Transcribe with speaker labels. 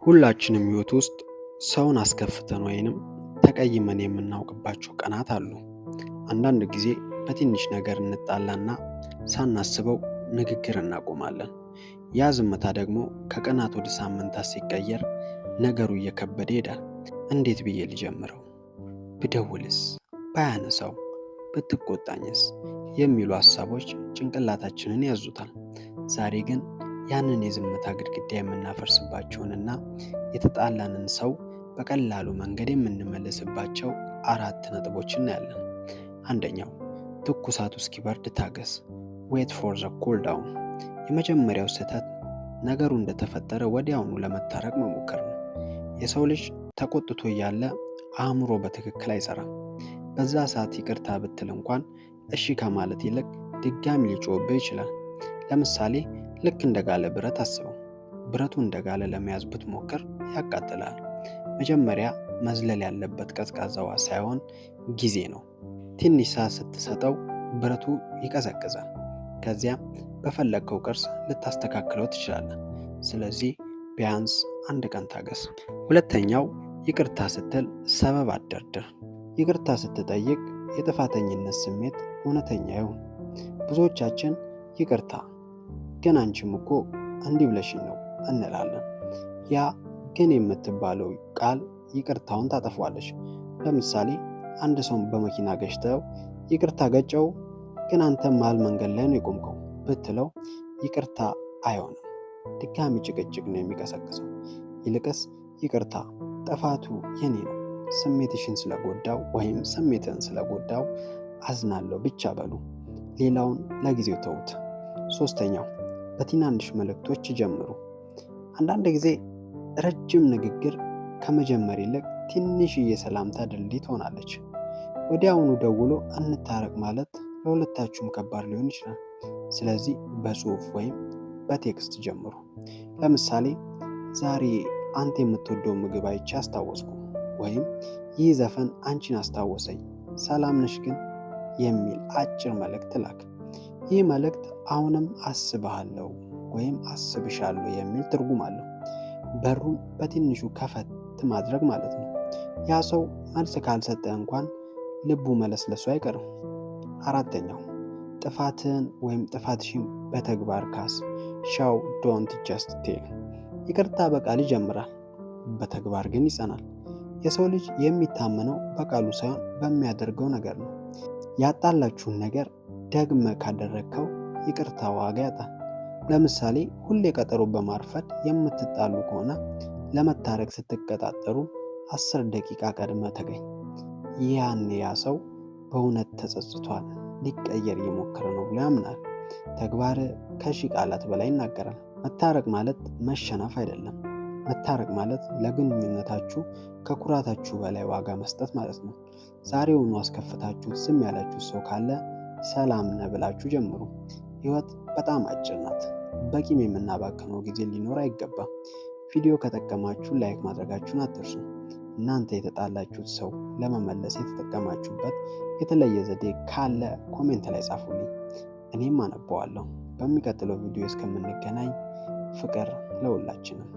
Speaker 1: ሁላችንም ህይወት ውስጥ ሰውን አስከፍተን ወይንም ተቀይመን የምናውቅባቸው ቀናት አሉ። አንዳንድ ጊዜ በትንሽ ነገር እንጣላና ሳናስበው ንግግር እናቆማለን። ያ ዝምታ ደግሞ ከቀናት ወደ ሳምንታት ሲቀየር ነገሩ እየከበደ ይሄዳል። እንዴት ብዬ ልጀምረው? ብደውልስ? ባያነሳው? ብትቆጣኝስ? የሚሉ ሐሳቦች ጭንቅላታችንን ያዙታል። ዛሬ ግን ያንን የዝምታ ግድግዳ የምናፈርስባቸውንና የተጣላንን ሰው በቀላሉ መንገድ የምንመልስባቸው 4 ነጥቦች እናያለን። አንደኛው፣ ትኩሳቱ እስኪበርድ ታገስ። ዌት ፎር ዘ ኩል ዳውን። የመጀመሪያው ስህተት ነገሩ እንደተፈጠረ ወዲያውኑ ለመታረቅ መሞከር ነው። የሰው ልጅ ተቆጥቶ እያለ አእምሮ በትክክል አይሰራም። በዛ ሰዓት ይቅርታ ብትል እንኳን እሺ ከማለት ይልቅ ድጋሚ ሊጮህብህ ይችላል። ለምሳሌ ልክ እንደጋለ ብረት አስበው። ብረቱ እንደጋለ ለመያዝ ብትሞክር ያቃጥላል። መጀመሪያ መዝለል ያለበት ቀዝቃዛ ውሃ ሳይሆን ጊዜ ነው። ትንሽ ሰዓት ስትሰጠው ብረቱ ይቀዘቅዛል። ከዚያም በፈለግከው ቅርጽ ልታስተካክለው ትችላለህ። ስለዚህ ቢያንስ 1 ቀን ታገስ። ሁለተኛው፣ ይቅርታ ስትል ሰበብ አትደርድር። ይቅርታ ስትጠይቅ የጥፋተኝነት ስሜት እውነተኛ ይሁን። ብዙዎቻችን ይቅርታ ግን አንቺም እኮ እንዲህ ብለሽኝ ነው እንላለን። ያ ግን የምትባለው ቃል ይቅርታውን ታጠፋዋለች። ለምሳሌ አንድ ሰው በመኪና ገጭተው ይቅርታ ገጨው ግን አንተ መሃል መንገድ ላይ ነው የቆምከው ብትለው ይቅርታ አይሆንም። ድጋሚ ጭቅጭቅ ነው የሚቀሰቅሰው። ይልቅስ ይቅርታ፣ ጥፋቱ የኔ ነው፣ ስሜትሽን ስለጎዳው ወይም ስሜትን ስለጎዳው አዝናለሁ ብቻ በሉ። ሌላውን ለጊዜው ተውት። ሶስተኛው፣ በትናንሽ መልእክቶች ጀምሩ። አንዳንድ ጊዜ ረጅም ንግግር ከመጀመር ይልቅ ትንሽዬ ሰላምታ ድልድይ ትሆናለች። ወዲያውኑ ደውሎ እንታረቅ ማለት ለሁለታችሁም ከባድ ሊሆን ይችላል። ስለዚህ በጽሁፍ ወይም በቴክስት ጀምሩ። ለምሳሌ ዛሬ አንተ የምትወደው ምግብ አይቼ አስታወስኩ፣ ወይም ይህ ዘፈን አንቺን አስታወሰኝ፣ ሰላም ነሽ ግን የሚል አጭር መልእክት ላክ። ይህ መልእክት አሁንም አስብሃለሁ ወይም አስብሻለሁ የሚል ትርጉም አለው። በሩን በትንሹ ከፈት ማድረግ ማለት ነው። ያ ሰው መልስ ካልሰጠ እንኳን ልቡ መለስለሱ አይቀርም። አራተኛው፣ ጥፋትን ወይም ጥፋትሽን በተግባር ካስ። ሻው ዶንት ጀስት ቴል። ይቅርታ በቃል ይጀምራል፣ በተግባር ግን ይጸናል። የሰው ልጅ የሚታመነው በቃሉ ሳይሆን በሚያደርገው ነገር ነው። ያጣላችሁን ነገር ደግመ ካደረግከው ይቅርታ ዋጋ ያጣል። ለምሳሌ ሁሌ ቀጠሮ በማርፈድ የምትጣሉ ከሆነ ለመታረቅ ስትቀጣጠሩ 10 ደቂቃ ቀድመ ተገኝ። ያኔ ያ ሰው በእውነት ተጸጽቷል፣ ሊቀየር እየሞከረ ነው ብሎ ያምናል። ተግባር ከሺህ ቃላት በላይ ይናገራል። መታረቅ ማለት መሸነፍ አይደለም። መታረቅ ማለት ለግንኙነታችሁ ከኩራታችሁ በላይ ዋጋ መስጠት ማለት ነው። ዛሬውኑ አስከፍታችሁት ዝም ያላችሁ ሰው ካለ ሰላም ነህ ብላችሁ ጀምሩ። ህይወት በጣም አጭር ናት። በቂም የምናባክነው ጊዜ ሊኖር አይገባም። ቪዲዮ ከጠቀማችሁ ላይክ ማድረጋችሁን አትርሱ። እናንተ የተጣላችሁት ሰው ለመመለስ የተጠቀማችሁበት የተለየ ዘዴ ካለ ኮሜንት ላይ ጻፉልኝ፣ እኔም አነበዋለሁ። በሚቀጥለው ቪዲዮ እስከምንገናኝ ፍቅር ለሁላችንም።